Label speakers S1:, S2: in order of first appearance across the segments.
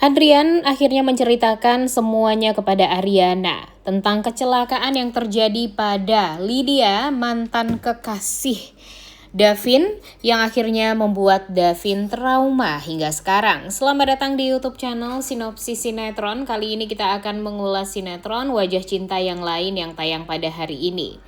S1: Adrian akhirnya menceritakan semuanya kepada Ariana tentang kecelakaan yang terjadi pada Lydia, mantan kekasih Davin, yang akhirnya membuat Davin trauma hingga sekarang. Selamat datang di YouTube channel Sinopsis Sinetron. Kali ini kita akan mengulas sinetron Wajah Cinta yang lain yang tayang pada hari ini.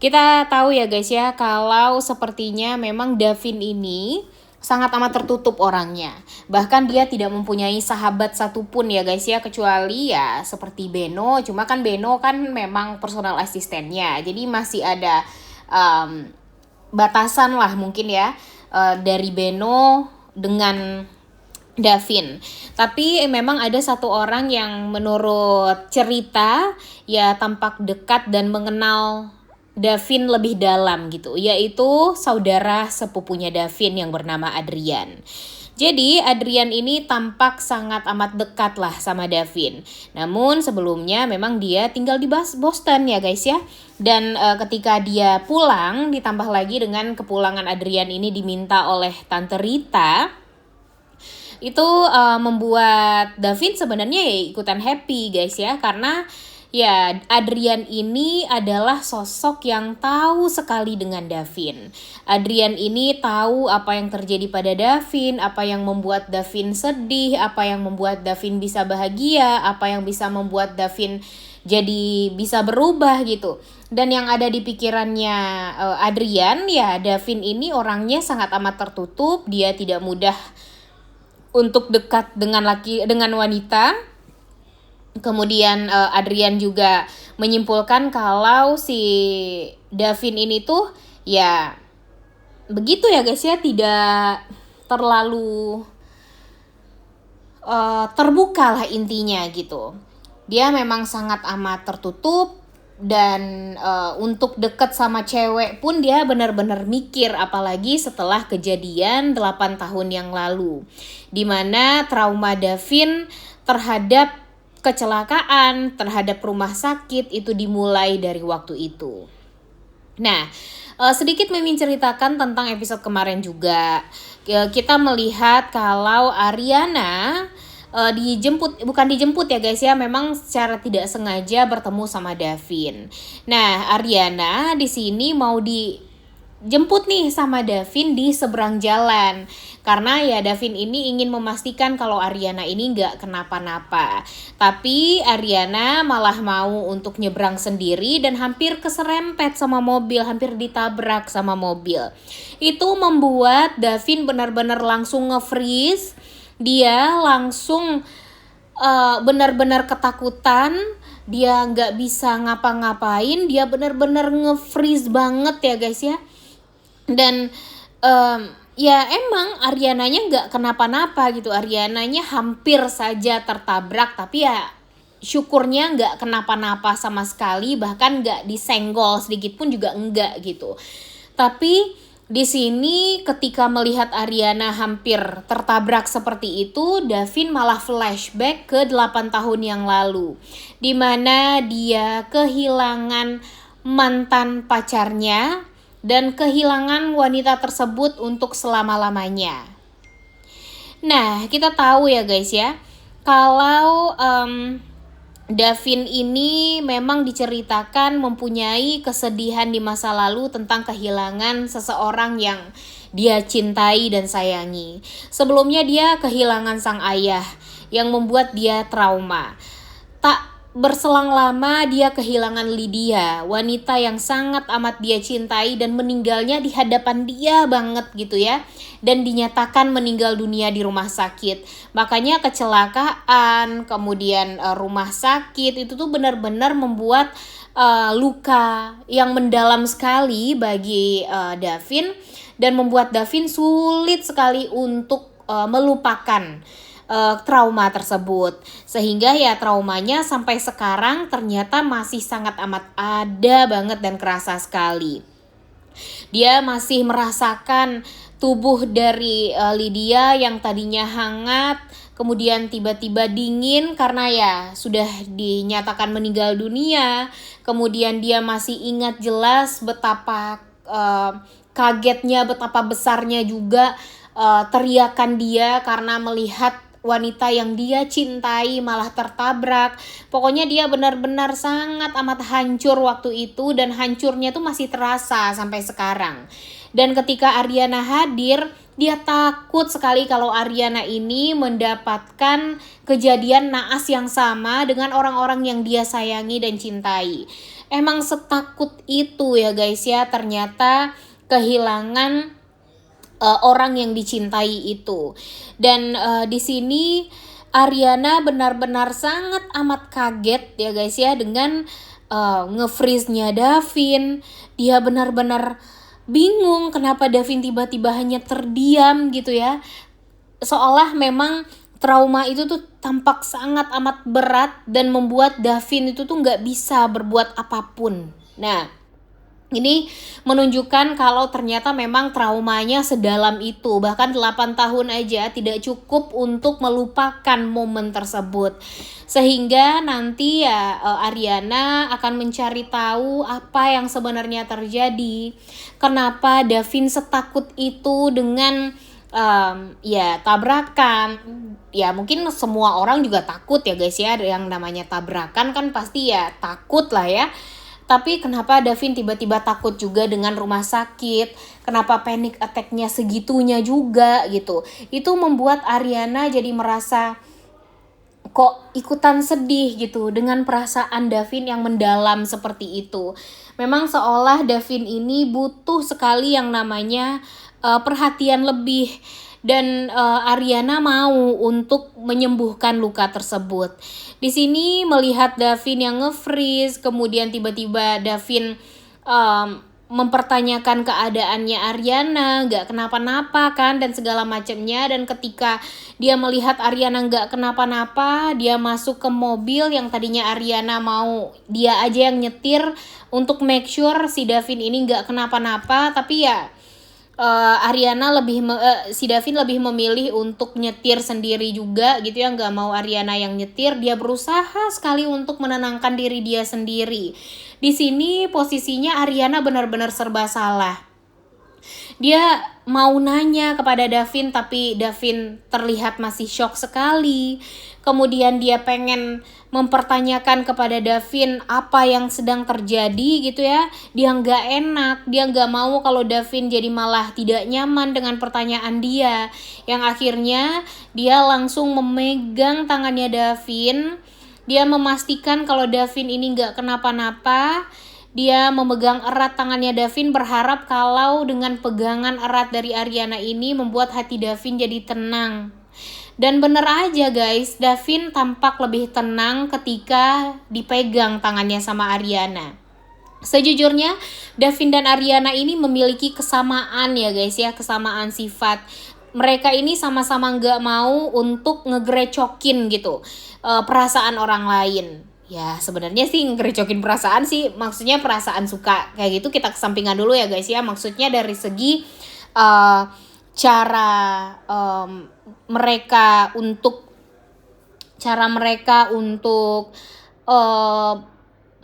S1: Kita tahu ya guys ya, kalau sepertinya memang Davin ini sangat amat tertutup orangnya. Bahkan dia tidak mempunyai sahabat satupun ya guys ya, kecuali ya seperti Beno. Cuma kan Beno kan memang personal asistennya, jadi masih ada batasan lah mungkin ya dari Beno dengan Davin. Tapi memang ada satu orang yang menurut cerita ya tampak dekat dan mengenal Davin lebih dalam gitu, yaitu saudara sepupunya Davin yang bernama Adrian. Jadi Adrian ini tampak sangat amat dekat lah sama Davin. Namun sebelumnya memang dia tinggal di Boston ya guys ya. Dan ketika dia pulang, ditambah lagi dengan kepulangan Adrian ini diminta oleh Tante Rita, itu membuat Davin sebenarnya ya ikutan happy guys ya, karena ya Adrian ini adalah sosok yang tahu sekali dengan Davin. Adrian ini tahu apa yang terjadi pada Davin, apa yang membuat Davin sedih, apa yang membuat Davin bisa bahagia, apa yang bisa membuat Davin jadi bisa berubah gitu. Dan yang ada di pikirannya Adrian ya, Davin ini orangnya sangat amat tertutup, dia tidak mudah untuk dekat dengan wanita. Kemudian Adrian juga menyimpulkan kalau si Davin ini tuh ya begitu ya guys ya, tidak terlalu terbuka lah intinya gitu. Dia memang sangat amat tertutup dan untuk deket sama cewek pun dia benar-benar mikir, apalagi setelah kejadian 8 tahun yang lalu, dimana trauma Davin terhadap kecelakaan, terhadap rumah sakit itu dimulai dari waktu itu. Nah, sedikit menceritakan tentang episode kemarin juga. Kita melihat kalau Ariana bukan dijemput ya guys ya, memang secara tidak sengaja bertemu sama Davin. Nah, Ariana di sini mau dijemput nih sama Davin di seberang jalan, karena ya Davin ini ingin memastikan kalau Ariana ini nggak kenapa-napa. Tapi Ariana malah mau untuk nyebrang sendiri dan hampir keserempet sama mobil, hampir ditabrak sama mobil. Itu membuat Davin benar-benar langsung nge-freeze. Dia langsung benar-benar ketakutan, dia nggak bisa ngapa-ngapain, dia benar-benar nge-freeze banget ya guys ya. Dan ya emang Ariananya nggak kenapa-napa gitu, Ariananya hampir saja tertabrak, tapi ya syukurnya nggak kenapa-napa sama sekali, bahkan nggak disenggol sedikit pun juga enggak gitu. Tapi di sini ketika melihat Ariana hampir tertabrak seperti itu, Davin malah flashback ke 8 tahun yang lalu, dimana dia kehilangan mantan pacarnya dan kehilangan wanita tersebut untuk selama-lamanya. Nah, kita tahu ya guys ya, kalau Davin ini memang diceritakan mempunyai kesedihan di masa lalu tentang kehilangan seseorang yang dia cintai dan sayangi. Sebelumnya dia kehilangan sang ayah yang membuat dia trauma. Tak berselang lama dia kehilangan Lydia, wanita yang sangat amat dia cintai, dan meninggalnya di hadapan dia banget gitu ya. Dan dinyatakan meninggal dunia di rumah sakit. Makanya kecelakaan, kemudian rumah sakit itu tuh benar-benar membuat luka yang mendalam sekali bagi Davin, dan membuat Davin sulit sekali untuk melupakan trauma tersebut, sehingga ya traumanya sampai sekarang ternyata masih sangat amat ada banget dan kerasa sekali. Dia masih merasakan tubuh dari Lydia yang tadinya hangat, kemudian tiba-tiba dingin karena ya sudah dinyatakan meninggal dunia. Kemudian dia masih ingat jelas betapa kagetnya, betapa besarnya juga teriakan dia karena melihat wanita yang dia cintai malah tertabrak. Pokoknya dia benar-benar sangat amat hancur waktu itu, dan hancurnya tuh masih terasa sampai sekarang. Dan ketika Ariana hadir, dia takut sekali kalau Ariana ini mendapatkan kejadian naas yang sama dengan orang-orang yang dia sayangi dan cintai. Emang setakut itu ya guys ya, ternyata kehilangan orang yang dicintai itu. Dan di sini Ariana benar-benar sangat amat kaget ya guys ya dengan nge-freeze-nya Davin. Dia benar-benar bingung kenapa Davin tiba-tiba hanya terdiam gitu ya. Seolah memang trauma itu tuh tampak sangat amat berat dan membuat Davin itu tuh nggak bisa berbuat apapun. Nah, ini menunjukkan kalau ternyata memang traumanya sedalam itu. Bahkan 8 tahun aja tidak cukup untuk melupakan momen tersebut. Sehingga nanti ya Ariana akan mencari tahu apa yang sebenarnya terjadi. Kenapa Davin setakut itu dengan ya tabrakan. Ya mungkin semua orang juga takut ya guys ya, yang namanya tabrakan kan pasti ya takut lah ya. Tapi kenapa Davin tiba-tiba takut juga dengan rumah sakit? Kenapa panic attack-nya segitunya juga gitu? Itu membuat Ariana jadi merasa kok ikutan sedih gitu dengan perasaan Davin yang mendalam seperti itu. Memang seolah Davin ini butuh sekali yang namanya perhatian lebih, dan Ariana mau untuk menyembuhkan luka tersebut. Di sini melihat Davin yang nge-freeze, kemudian tiba-tiba Davin mempertanyakan keadaannya Ariana, gak kenapa-napa kan, dan segala macamnya. Dan ketika dia melihat Ariana gak kenapa-napa, dia masuk ke mobil yang tadinya Ariana mau dia aja yang nyetir untuk make sure si Davin ini gak kenapa-napa. Tapi ya si Davin lebih memilih untuk nyetir sendiri juga gitu ya, nggak mau Ariana yang nyetir. Dia berusaha sekali untuk menenangkan diri dia sendiri. Di sini posisinya Ariana benar-benar serba salah. Dia mau nanya kepada Davin, tapi Davin terlihat masih shock sekali. Kemudian dia pengen mempertanyakan kepada Davin apa yang sedang terjadi gitu ya. Dia nggak enak, dia nggak mau kalau Davin jadi malah tidak nyaman dengan pertanyaan dia. Yang akhirnya dia langsung memegang tangannya Davin. Dia memastikan kalau Davin ini nggak kenapa-napa. Dia memegang erat tangannya Davin, berharap kalau dengan pegangan erat dari Ariana ini membuat hati Davin jadi tenang. Dan bener aja guys, Davin tampak lebih tenang ketika dipegang tangannya sama Ariana. Sejujurnya Davin dan Ariana ini memiliki kesamaan ya guys ya, kesamaan sifat. Mereka ini sama-sama gak mau untuk ngegrecokin gitu perasaan orang lain. Ya sebenarnya sih ngerecokin perasaan sih, maksudnya perasaan suka kayak gitu kita kesampingan dulu ya guys ya. Maksudnya dari segi cara mereka untuk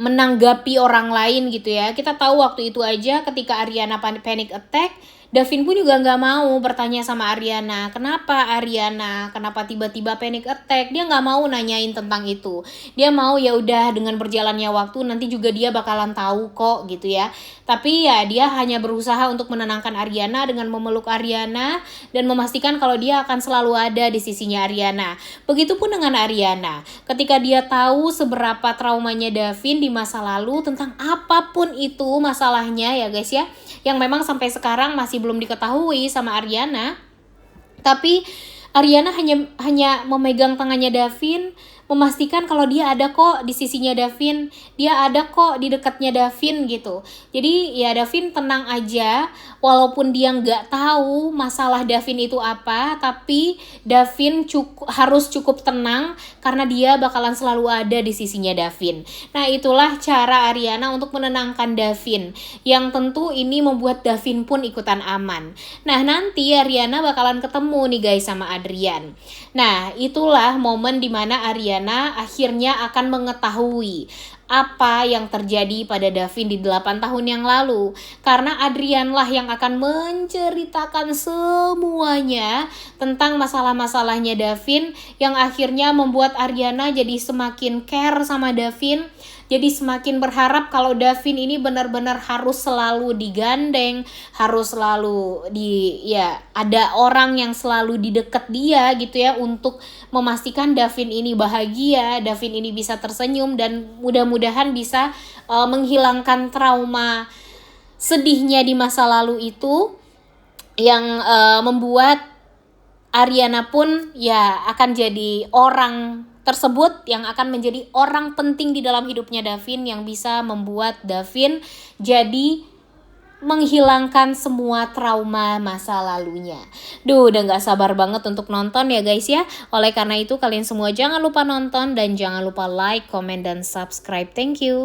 S1: menanggapi orang lain gitu ya. Kita tahu waktu itu aja ketika Ariana panic attack, Davin pun juga nggak mau bertanya sama Ariana, kenapa Ariana, kenapa tiba-tiba panic attack. Dia nggak mau nanyain tentang itu. Dia mau ya udah dengan berjalannya waktu nanti juga dia bakalan tahu kok gitu ya. Tapi ya dia hanya berusaha untuk menenangkan Ariana dengan memeluk Ariana dan memastikan kalau dia akan selalu ada di sisinya Ariana. Begitupun dengan Ariana, ketika dia tahu seberapa traumanya Davin di masa lalu tentang apapun itu masalahnya ya guys ya, yang memang sampai sekarang masih belum diketahui sama Ariana. Tapi Ariana hanya memegang tangannya Davin, memastikan kalau dia ada kok di sisinya Davin, dia ada kok di dekatnya Davin gitu. Jadi ya Davin tenang aja, walaupun dia nggak tahu masalah Davin itu apa, tapi Davin harus cukup tenang karena dia bakalan selalu ada di sisinya Davin. Nah itulah cara Ariana untuk menenangkan Davin, yang tentu ini membuat Davin pun ikutan aman. Nah nanti Ariana bakalan ketemu nih guys sama Adrian. Nah itulah momen dimana Ariana akhirnya akan mengetahui apa yang terjadi pada Davin di 8 tahun yang lalu. Karena Adrian lah yang akan menceritakan semuanya tentang masalah-masalahnya Davin, yang akhirnya membuat Ariana jadi semakin care sama Davin, jadi semakin berharap kalau Davin ini benar-benar harus selalu digandeng, harus selalu ada orang yang selalu di dekat dia gitu ya, untuk memastikan Davin ini bahagia, Davin ini bisa tersenyum, dan mudah-mudahan bisa menghilangkan trauma sedihnya di masa lalu itu, yang membuat Ariana pun ya akan jadi orang tersebut yang akan menjadi orang penting di dalam hidupnya Davin, yang bisa membuat Davin jadi menghilangkan semua trauma masa lalunya. Udah gak sabar banget untuk nonton ya guys ya. Oleh karena itu kalian semua jangan lupa nonton dan jangan lupa like, comment, dan subscribe. Thank you.